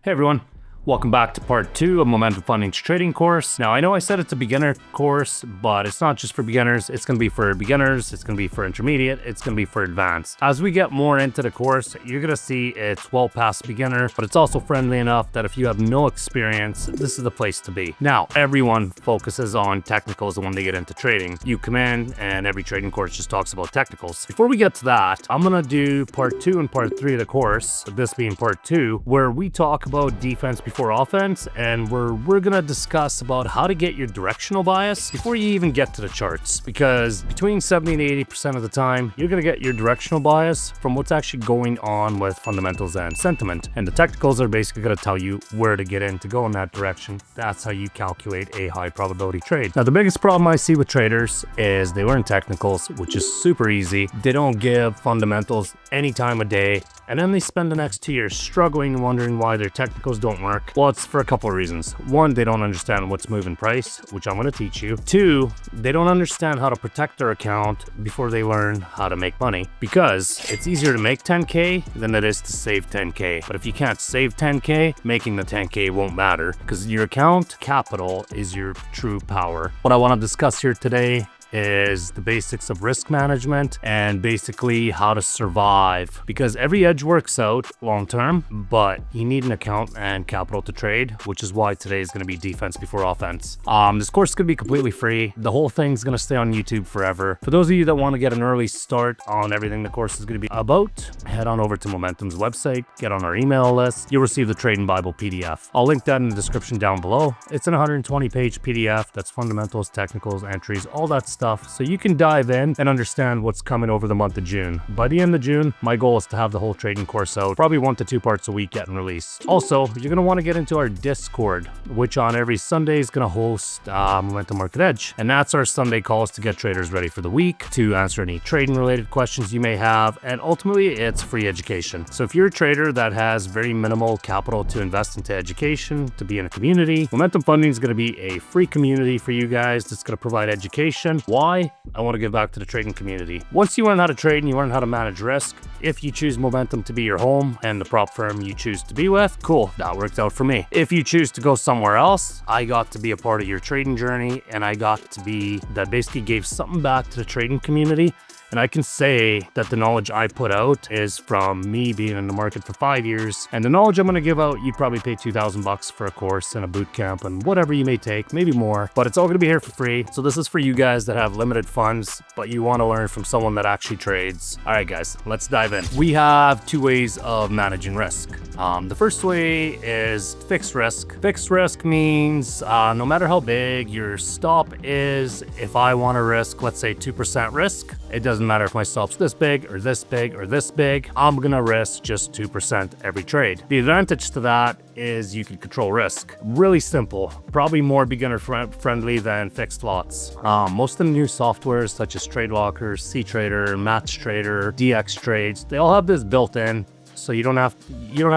Hey everyone, welcome back to part 2 of Momentum Funding's trading course. Now I know I said it's a beginner course, but it's not just for beginners. It's going to be for beginners, it's going to be for intermediate, it's going to be for advanced. As we get more into the course, you're going to see it's well past beginner, but it's also friendly enough that if you have no experience, this is the place to be. Now, everyone focuses on technicals when they get into trading. You come in and every trading course just talks about technicals. Before we get to that, I'm going to do part 2 and part 3 of the course, this being part 2, where we talk about defense before offense, and we're gonna discuss about how to get your directional bias before you even get to the charts, because between 70 and 80% of the time you're gonna get your directional bias from what's actually going on with fundamentals and sentiment, and the technicals are basically gonna tell you where to get in to go in that direction. That's how you calculate a high probability trade. Now the biggest problem I see with traders is they learn technicals, which is super easy. They don't give fundamentals any time of day, and then they spend the next 2 years struggling and wondering why their technicals don't work. Well, it's for a couple of reasons. One, they don't understand what's moving price, which I'm going to teach you. Two, they don't understand how to protect their account before they learn how to make money, because it's easier to make 10K than it is to save 10K. But if you can't save 10K, making the 10K won't matter, because your account capital is your true power. What I want to discuss here today is the basics of risk management and basically how to survive, because every edge works out long term, but you need an account and capital to trade, which is why today is going to be defense before offense. This course is going to be completely free. The whole thing's going to stay on YouTube forever. For those of you that want to get an early start on everything the course is going to be about, head on over to Momentum's website, get on our email list. You'll receive the Trading Bible PDF. I'll link that in the description down below. It's an 120-page PDF that's fundamentals, technicals, entries, all that stuff, so you can dive in and understand what's coming over the month of June. By the end of June, my goal is to have the whole trading course out, probably 1 to 2 parts a week getting released. Also, you're going to want to get into our Discord, which on every Sunday is going to host Momentum Market Edge, and that's our Sunday calls to get traders ready for the week, to answer any trading related questions you may have, and ultimately it's free education. So if you're a trader that has very minimal capital to invest into education, to be in a community, Momentum Funding is going to be a free community for you guys that's going to provide education. Why? I want to give back to the trading community. Once you learn how to trade and you learn how to manage risk, if you choose Momentum to be your home and the prop firm you choose to be with, cool, that worked out for me. If you choose to go somewhere else, I got to be a part of your trading journey, and I got to be, that basically gave something back to the trading community. And I can say that the knowledge I put out is from me being in the market for 5 years. And the knowledge I'm going to give out, you'd probably pay $2,000 for a course and a boot camp and whatever you may take, maybe more. But it's all going to be here for free. So this is for you guys that have limited funds, but you want to learn from someone that actually trades. All right, guys, let's dive in. We have 2 ways of managing risk. The first way is fixed risk. Fixed risk means no matter how big your stop is, if I want to risk, let's say 2% risk, it doesn't matter if my stop's this big or this big or this big, I'm gonna risk just 2% every trade. The advantage to that is you can control risk. Really simple, probably more beginner friendly than fixed lots. Most of the new softwares such as TradeLocker, CTrader, MatchTrader, DX Trades, they all have this built in. So you don't have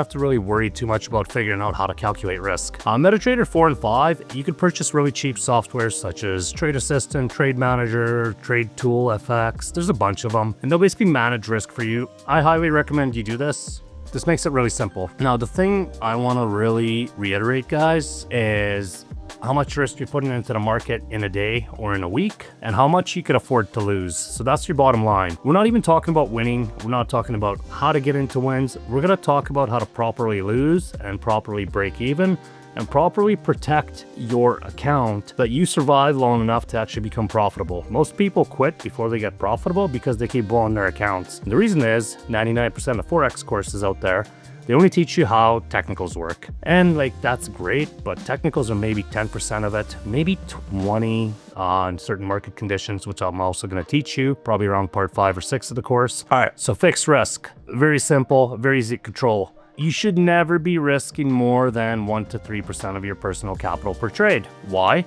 to really worry too much about figuring out how to calculate risk. On MetaTrader 4 and 5, you can purchase really cheap software such as Trade Assistant, Trade Manager, Trade Tool, FX. There's a bunch of them, and they'll basically manage risk for you. I highly recommend you do this. This makes it really simple. Now, the thing I want to really reiterate, guys, is how much risk you're putting into the market in a day or in a week, and how much you could afford to lose. So that's your bottom line. We're not even talking about winning. We're not talking about how to get into wins. We're going to talk about how to properly lose and properly break even and properly protect your account, that you survive long enough to actually become profitable. Most people quit before they get profitable because they keep blowing their accounts. And the reason is 99% of Forex courses out there, they only teach you how technicals work. And like, that's great, but technicals are maybe 10% of it, maybe 20 on certain market conditions, which I'm also gonna teach you, probably around part 5 or 6 of the course. All right, so fixed risk, very simple, very easy to control. You should never be risking more than 1 to 3% of your personal capital per trade. Why?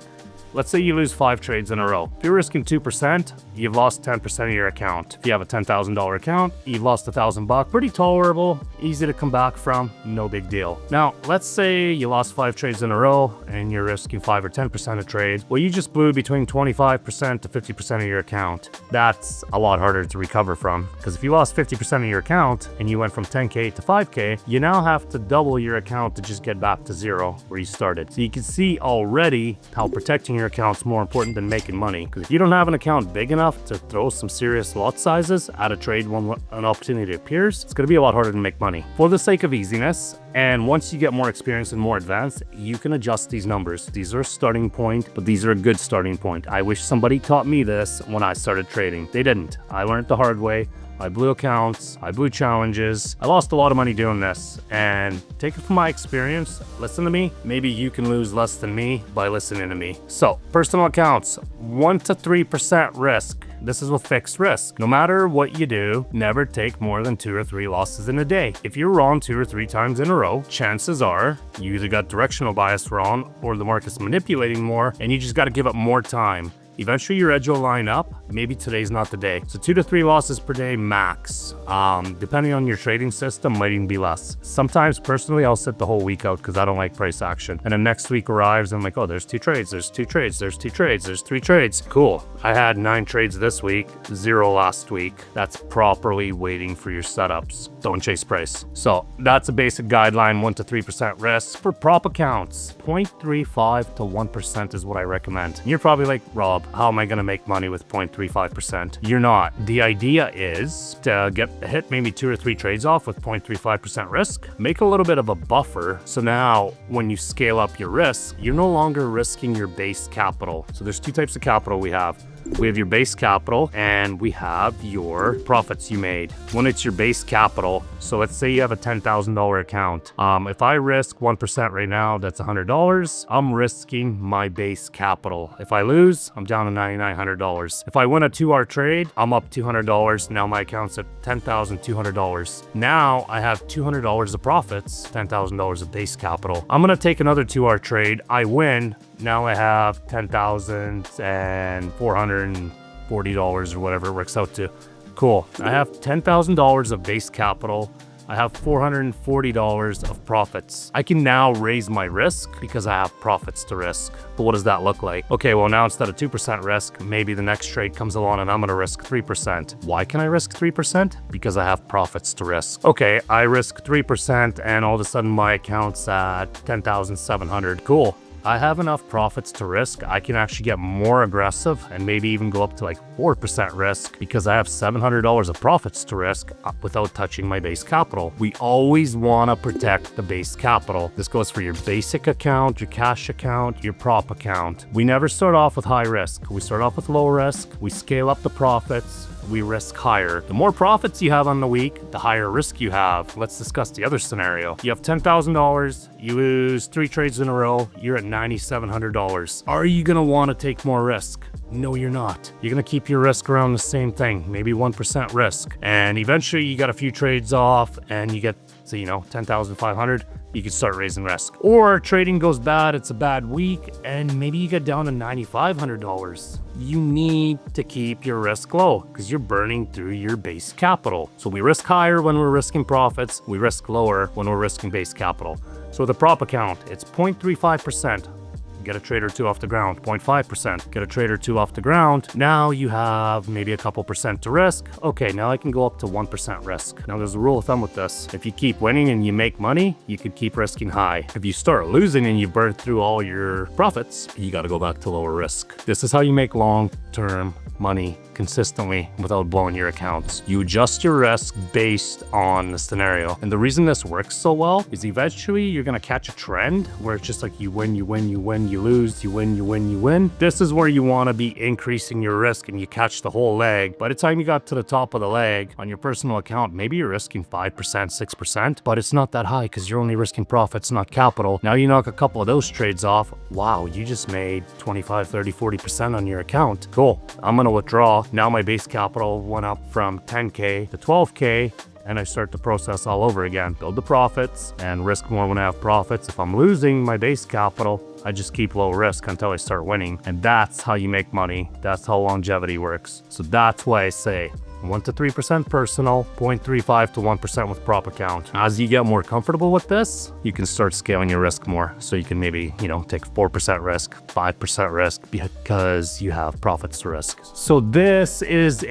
Let's say you lose 5 trades in a row. If you're risking 2%, you've lost 10% of your account. If you have a $10,000 account, you've lost $1,000. Pretty tolerable. easy to come back from, no big deal. Now, let's say you lost 5 trades in a row and you're risking 5 or 10% of trades. Well, you just blew between 25% to 50% of your account. That's a lot harder to recover from, because if you lost 50% of your account and you went from 10K to 5K, you now have to double your account to just get back to zero where you started. So you can see already how protecting your account is more important than making money. Because if you don't have an account big enough to throw some serious lot sizes at a trade when an opportunity appears, it's going to be a lot harder to make money. For the sake of easiness, and once you get more experience and more advanced, you can adjust these numbers. These are a starting point, but these are a good starting point. I wish somebody taught me this when I started trading. They didn't. I learned the hard way. I blew accounts, I blew challenges. I lost a lot of money doing this, and take it from my experience, listen to me. Maybe you can lose less than me by listening to me. So, personal accounts, 1 to 3% risk. This is with fixed risk. No matter what you do, never take more than 2 or 3 losses in a day. If you're wrong 2 or 3 times in a row, chances are you either got directional bias wrong or the market's manipulating more, and you just got to give up more time. Eventually your edge will line up. Maybe today's not the day. So 2 to 3 losses per day max. Depending on your trading system, might even be less. Sometimes personally, I'll sit the whole week out because I don't like price action. And then next week arrives and I'm like, oh, there's 2 trades, there's 2 trades, there's 2 trades, there's 3 trades. Cool. I had 9 trades this week, 0 last week. That's properly waiting for your setups. Don't chase price. So that's a basic guideline, 1 to 3% risk. For prop accounts, 0.35 to 1% is what I recommend. And you're probably like, Rob, how am I going to make money with 0.35%? You're not. The idea is to hit maybe 2 or 3 trades off with 0.35% risk, make a little bit of a buffer. So now when you scale up your risk, you're no longer risking your base capital. So there's 2 types of capital we have. We have your base capital and we have your profits you made. When it's your base capital, so let's say you have a $10,000 account. If I risk 1% right now, that's $100. I'm risking my base capital. If I lose, I'm down to $9,900. If I win a 2-hour trade, I'm up $200. Now my account's at $10,200. Now I have $200 of profits, $10,000 of base capital. I'm gonna take another 2-hour trade. I win. Now I have $10,440 or whatever it works out to. Cool. I have $10,000 of base capital. I have $440 of profits. I can now raise my risk because I have profits to risk. But what does that look like? Okay, well now instead of 2% risk, maybe the next trade comes along and I'm gonna risk 3%. Why can I risk 3%? Because I have profits to risk. Okay, I risk 3% and all of a sudden my account's at $10,700. Cool. I have enough profits to risk. I can actually get more aggressive and maybe even go up to like 4% risk because I have $700 of profits to risk without touching my base capital. We always want to protect the base capital. This goes for your basic account, your cash account, your prop account. We never start off with high risk. We start off with low risk. We scale up the profits. We risk higher. The more profits you have on the week, the higher risk you have. Let's discuss the other scenario. You have $10,000, you lose 3 trades in a row, you're at $9,700. Are you gonna wanna take more risk? No, you're not. You're gonna keep your risk around the same thing, maybe 1% risk. And eventually you got a few trades off and you get to, $10,500. You can start raising risk. Or trading goes bad, it's a bad week, and maybe you get down to $9,500. You need to keep your risk low because you're burning through your base capital. So we risk higher when we're risking profits, we risk lower when we're risking base capital. So with a prop account, it's 0.35%. Get a trade or 2 off the ground, 0.5%. Get a trade or 2 off the ground. Now you have maybe a couple percent to risk. Okay, now I can go up to 1% risk. Now there's a rule of thumb with this. If you keep winning and you make money, you could keep risking high. If you start losing and you burn through all your profits, you gotta go back to lower risk. This is how you make long-term money consistently without blowing your accounts. You adjust your risk based on the scenario. And the reason this works so well is eventually you're gonna catch a trend where it's just like you win, you win, you win, you lose, you win, you win, you win. This is where you wanna be increasing your risk and you catch the whole leg. By the time you got to the top of the leg on your personal account, maybe you're risking 5%, 6%, but it's not that high because you're only risking profits, not capital. Now you knock a couple of those trades off. Wow, you just made 25, 30, 40% on your account. Cool. I'm gonna withdraw. Now my base capital went up from 10K to 12K and I start the process all over again. Build the profits and risk more when I have profits. If I'm losing my base capital, I just keep low risk until I start winning. And that's how you make money. That's how longevity works. So that's why I say 1 to 3% personal, 0.35 to 1% with prop account. As you get more comfortable with this, you can start scaling your risk more. So you can maybe, take 4% risk, 5% risk because you have profits to risk. So this is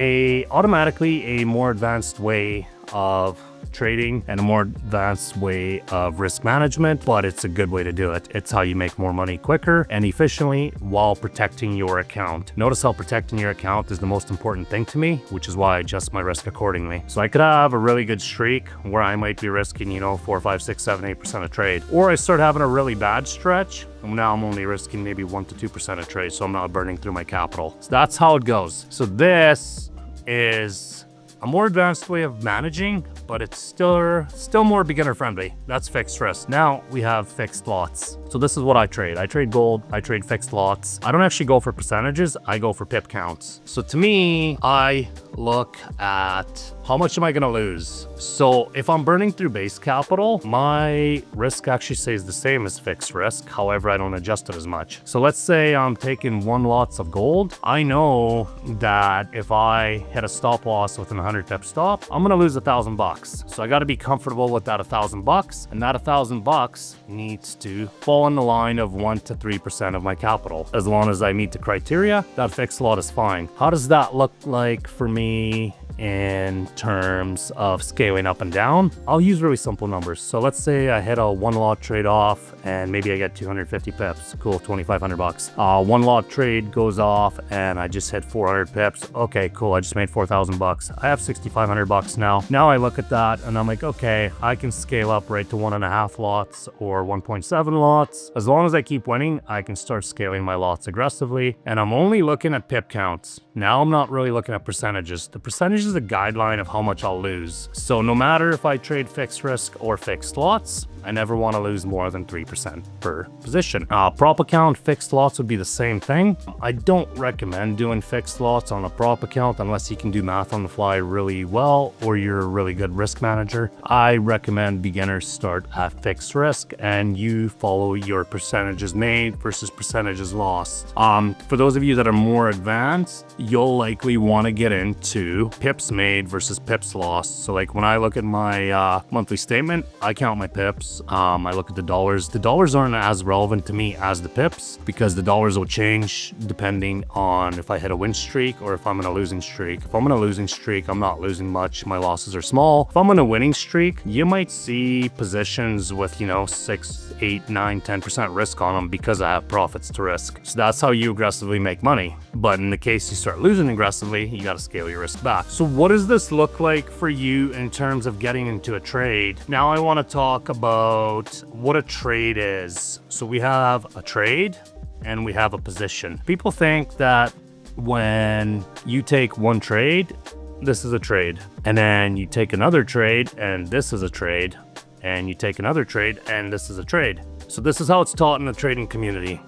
automatically a more advanced way of trading and a more advanced way of risk management, but it's a good way to do it. It's how you make more money quicker and efficiently while protecting your account. Notice how protecting your account is the most important thing to me, which is why I adjust my risk accordingly. So I could have a really good streak where I might be risking, 4, 5, 6, 7, 8% a trade, or I start having a really bad stretch. And now I'm only risking maybe 1 to 2% a trade, so I'm not burning through my capital. So that's how it goes. So this is a more advanced way of managing, but it's still more beginner friendly. That's fixed risk. Now we have fixed lots. So this is what I trade. I trade gold, I trade fixed lots. I don't actually go for percentages, I go for pip counts. So to me, I look at how much am I gonna lose? So if I'm burning through base capital, my risk actually stays the same as fixed risk. However, I don't adjust it as much. So let's say I'm taking 1 lots of gold. I know that if I hit a stop loss with an 100 pip stop, I'm gonna lose $1,000. So I gotta be comfortable with that $1,000, and that $1,000 needs to fall in the line of 1 to 3% of my capital. As long as I meet the criteria, that fixed lot is fine. How does that look like for me in terms of scaling up and down? I'll use really simple numbers. So let's say I hit a 1 lot trade off and maybe I get 250 pips. Cool, $2,500. 1 lot trade goes off and I just hit 400 pips. Okay, cool, I just made $4,000. I have $6,500 now. Now I look at that and I'm like, okay, I can scale up right to 1.5 lots or 1.7 lots. As long as I keep winning, I can start scaling my lots aggressively. And I'm only looking at pip counts. Now I'm not really looking at percentages. The percentage is a guideline of how much I'll lose. So no matter if I trade fixed risk or fixed lots, I never want to lose more than 3% per position. Prop account, fixed lots would be the same thing. I don't recommend doing fixed lots on a prop account unless you can do math on the fly really well or you're a really good risk manager. I recommend beginners start at fixed risk and you follow your percentages made versus percentages lost. For those of you that are more advanced, you'll likely want to get into pips made versus pips lost. So like when I look at my monthly statement, I count my pips. I look at the dollars. The dollars aren't as relevant to me as the pips because the dollars will change depending on if I hit a win streak or if I'm in a losing streak. If I'm in a losing streak, I'm not losing much. My losses are small. If I'm in a winning streak, you might see positions with, 6, 8, 9, 10% risk on them because I have profits to risk. So that's how you aggressively make money. But in the case you start losing aggressively, you got to scale your risk back. So what does this look like for you in terms of getting into a trade? Now I want to talk about what a trade is. So we have a trade and we have a position. People think that when you take one trade, this is a trade, and then you take another trade and this is a trade, and you take another trade and this is a trade. So this is how it's taught in the trading community.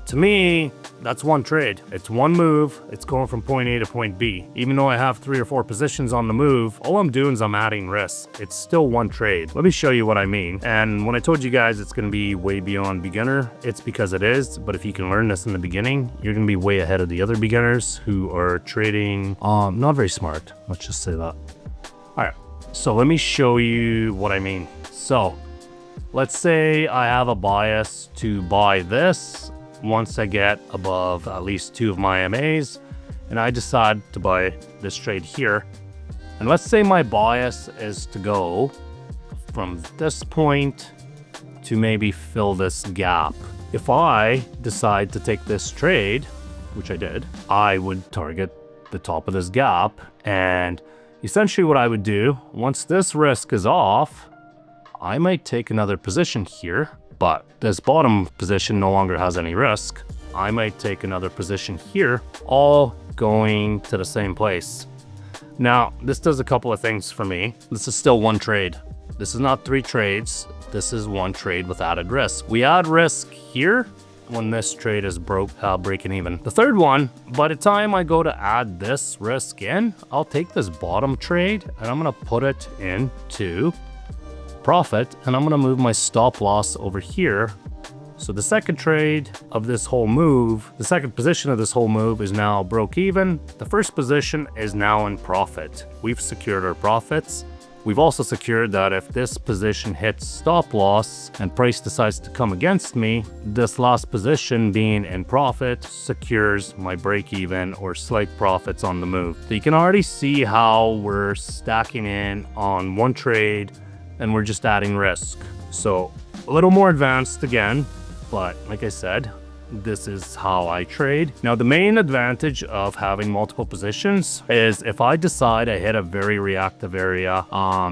To me, that's one trade. It's one move. It's going from point A to point B. Even though I have 3 or 4 positions on the move, all I'm doing is I'm adding risk. It's still one trade. Let me show you what I mean. And when I told you guys it's going to be way beyond beginner, it's because it is. But if you can learn this in the beginning, you're going to be way ahead of the other beginners who are trading not very smart. Let's just say that. All right. So let me show you what I mean. So let's say I have a bias to buy this once I get above at least 2 of my MAs, and I decide to buy this trade here. And let's say my bias is to go from this point to maybe fill this gap. If I decide to take this trade, which I did, I would target the top of this gap. And essentially what I would do, once this risk is off, I might take another position here. But this bottom position no longer has any risk. I might take another position here, all going to the same place. Now, this does a couple of things for me. This is still one trade. This is not 3 trades. This is one trade with added risk. We add risk here when this trade is breaking even. The third one, by the time I go to add this risk in, I'll take this bottom trade and I'm gonna put it into profit, and I'm gonna move my stop loss over here So the second trade of this whole move, the second position of this whole move is now broke even. The first position is now in profit. We've secured our profits. We've also secured that if this position hits stop loss and price decides to come against me, this last position being in profit secures my break even or slight profits on the move. So you can already see how we're stacking in on one trade and we're just adding risk. So a little more advanced again, but like I said, this is how I trade. Now, the main advantage of having multiple positions is if I decide I hit a very reactive area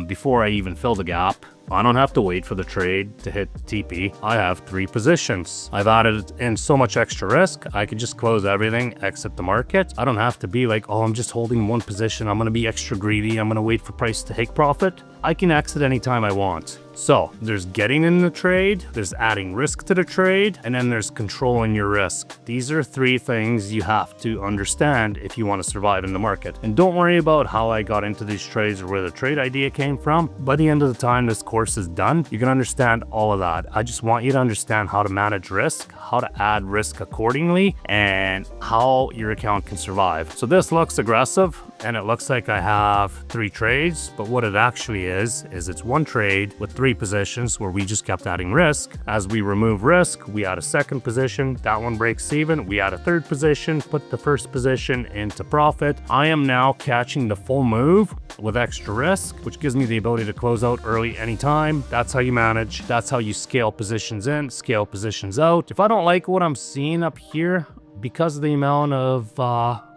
before I even fill the gap, I don't have to wait for the trade to hit TP. I have 3 positions. I've added in so much extra risk. I can just close everything, exit the market. I don't have to be like, oh, I'm just holding one position. I'm going to be extra greedy. I'm going to wait for price to take profit. I can exit anytime I want. So there's getting in the trade, there's adding risk to the trade, and then there's controlling your risk. These are 3 things you have to understand if you want to survive in the market. And don't worry about how I got into these trades or where the trade idea came from. By the end of the time this course is done, you can understand all of that. I just want you to understand how to manage risk, how to add risk accordingly, and how your account can survive. So this looks aggressive and it looks like I have 3 trades, but what it actually is it's one trade with 3 positions where we just kept adding risk. As we remove risk, we add a second position, that one breaks even, we add a third position, put the first position into profit. I am now catching the full move with extra risk, which gives me the ability to close out early anytime. That's how you manage. That's how you scale positions in, scale positions out. If I don't like what I'm seeing up here, because of the amount of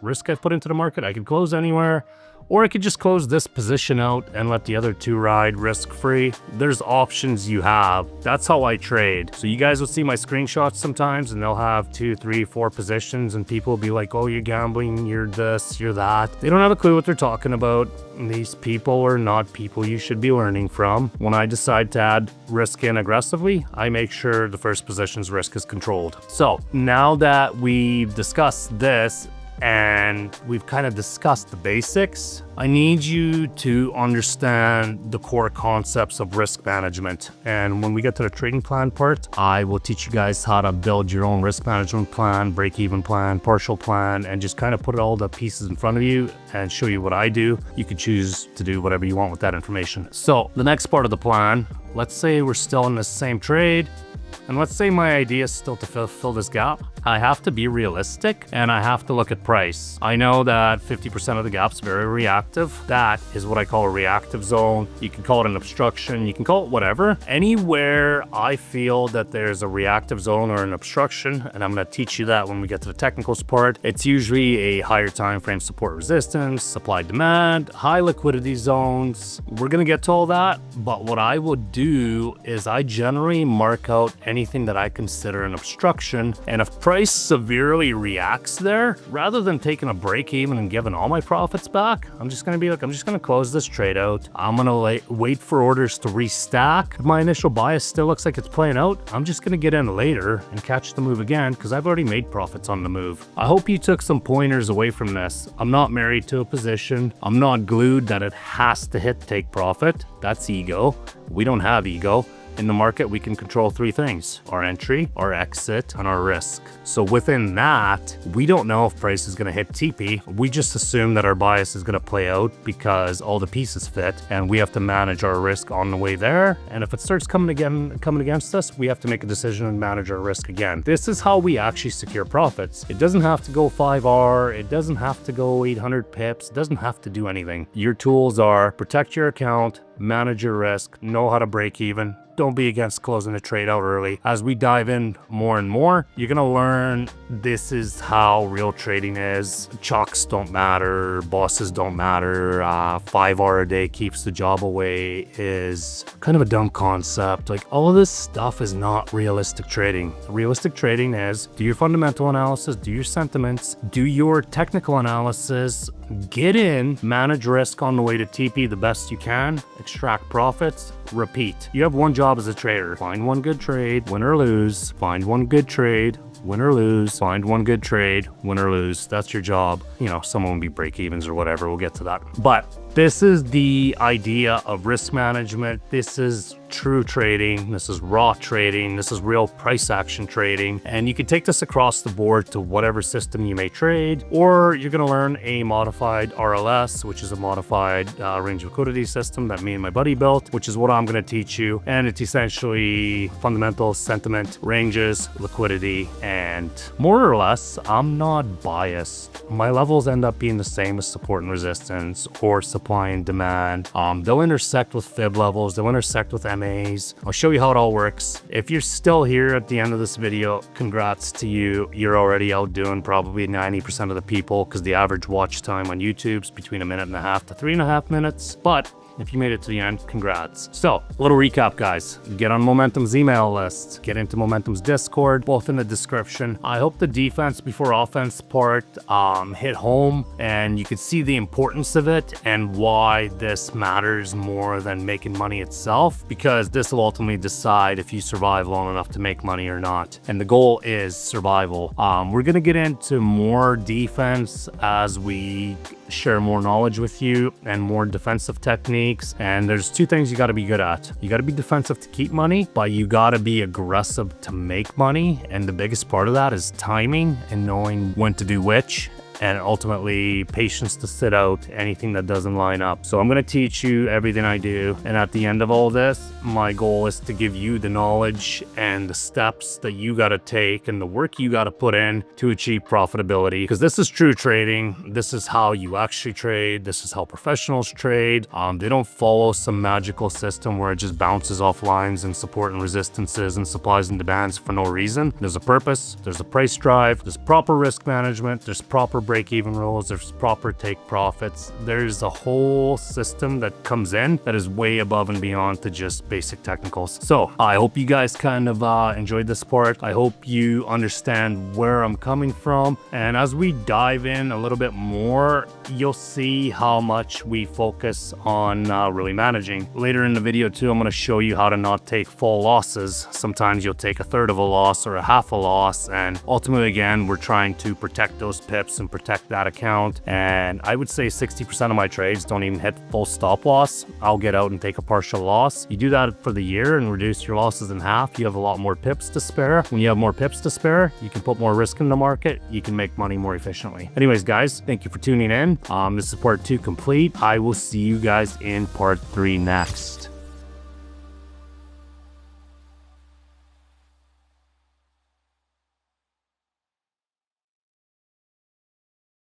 risk I've put into the market, I could close anywhere, or I could just close this position out and let the other 2 ride risk-free. There's options you have. That's how I trade. So you guys will see my screenshots sometimes and they'll have 2, 3, 4 positions and people will be like, oh, you're gambling, you're this, you're that. They don't have a clue what they're talking about. These people are not people you should be learning from. When I decide to add risk in aggressively, I make sure the first position's risk is controlled. So now that we've discussed this, and we've kind of discussed the basics, I need you to understand the core concepts of risk management. And when we get to the trading plan part, I will teach you guys how to build your own risk management plan, break-even plan, partial plan, and just kind of put all the pieces in front of you and show you what I do. You can choose to do whatever you want with that information. So the next part of the plan, let's say we're still in the same trade, and let's say my idea is still to fill this gap. I have to be realistic and I have to look at price. I know that 50% of the gap's very reactive. That is what I call a reactive zone. You can call it an obstruction, you can call it whatever. Anywhere I feel that there's a reactive zone or an obstruction, and I'm gonna teach you that when we get to the technicals part, it's usually a higher time frame support resistance, supply demand, high liquidity zones. We're gonna get to all that, but what I will do is I generally mark out anything that I consider an obstruction, and if price severely reacts there, rather than taking a break even and giving all my profits back, I'm just gonna be like, I'm just gonna close this trade out. I'm gonna wait for orders to restack. If my initial bias still looks like it's playing out, I'm just gonna get in later and catch the move again because I've already made profits on the move. I hope you took some pointers away from this. I'm not married to a position. I'm not glued that it has to hit take profit. That's ego. We don't have ego. In the market, we can control 3 things: our entry, our exit, and our risk. So within that, we don't know if price is gonna hit TP. We just assume that our bias is gonna play out because all the pieces fit, and we have to manage our risk on the way there. And if it starts coming against us, we have to make a decision and manage our risk again. This is how we actually secure profits. It doesn't have to go 5R, it doesn't have to go 800 pips, it doesn't have to do anything. Your tools are protect your account, manage your risk, know how to break even. Don't be against closing the trade out early. As we dive in more and more, you're gonna learn this is how real trading is. Chalks don't matter, bosses don't matter, 5R a day keeps the job away is kind of a dumb concept. Like, all of this stuff is not realistic trading. Realistic trading is do your fundamental analysis, do your sentiments, do your technical analysis, get in, manage risk on the way to TP the best you can, extract profits, repeat. You have one job as a trader. Find one good trade, win or lose. Find one good trade, win or lose. Find one good trade, win or lose. That's your job. You know, someone will be break evens or whatever. We'll get to that. But this is the idea of risk management. This is true trading. This is raw trading. This is real price action trading. And you can take this across the board to whatever system you may trade, or you're going to learn a modified RLS, which is a modified range of liquidity system that me and my buddy built, which is what I'm going to teach you. And it's essentially fundamentals, sentiment, ranges, liquidity, and more or less, I'm not biased. My levels end up being the same as support and resistance or supply and demand. They'll intersect with fib levels. They'll intersect with MAs. I'll show you how it all works. If you're still here at the end of this video, congrats to you. You're already outdoing probably 90% of the people, because the average watch time on YouTube's between 1.5 to 3.5 minutes. But if you made it to the end, congrats. So, a little recap, guys. Get on Momentum's email list. Get into Momentum's Discord, both in the description. I hope the defense before offense part hit home, and you could see the importance of it and why this matters more than making money itself, because this will ultimately decide if you survive long enough to make money or not. And the goal is survival. We're going to get into more defense as we share more knowledge with you and more defensive techniques. And there's two things you got to be good at. You got to be defensive to keep money, but you got to be aggressive to make money. And the biggest part of that is timing and knowing when to do which, and ultimately patience to sit out anything that doesn't line up. So I'm going to teach you everything I do. And at the end of all this, my goal is to give you the knowledge and the steps that you got to take and the work you got to put in to achieve profitability. Because this is true trading. This is how you actually trade. This is how professionals trade. They don't follow some magical system where it just bounces off lines and support and resistances and supplies and demands for no reason. There's a purpose. There's a price drive. There's proper risk management. There's proper break-even rules. There's proper take profits. There's a whole system that comes in that is way above and beyond to just basic technicals. So I hope you guys kind of enjoyed this part. I hope you understand where I'm coming from. And as we dive in a little bit more, you'll see how much we focus on really managing. Later in the video too, I'm going to show you how to not take full losses. Sometimes you'll take a third of a loss or a half a loss. And ultimately, again, we're trying to protect those pips and protect that account. And I would say 60% of my trades don't even hit full stop loss. I'll get out and take a partial loss. You do that for the year and reduce your losses in half. You have a lot more pips to spare. When you have more pips to spare, you can put more risk in the market. You can make money more efficiently. Anyways, guys, thank you for tuning in. This is part 2 complete. I will see you guys in part 3 next.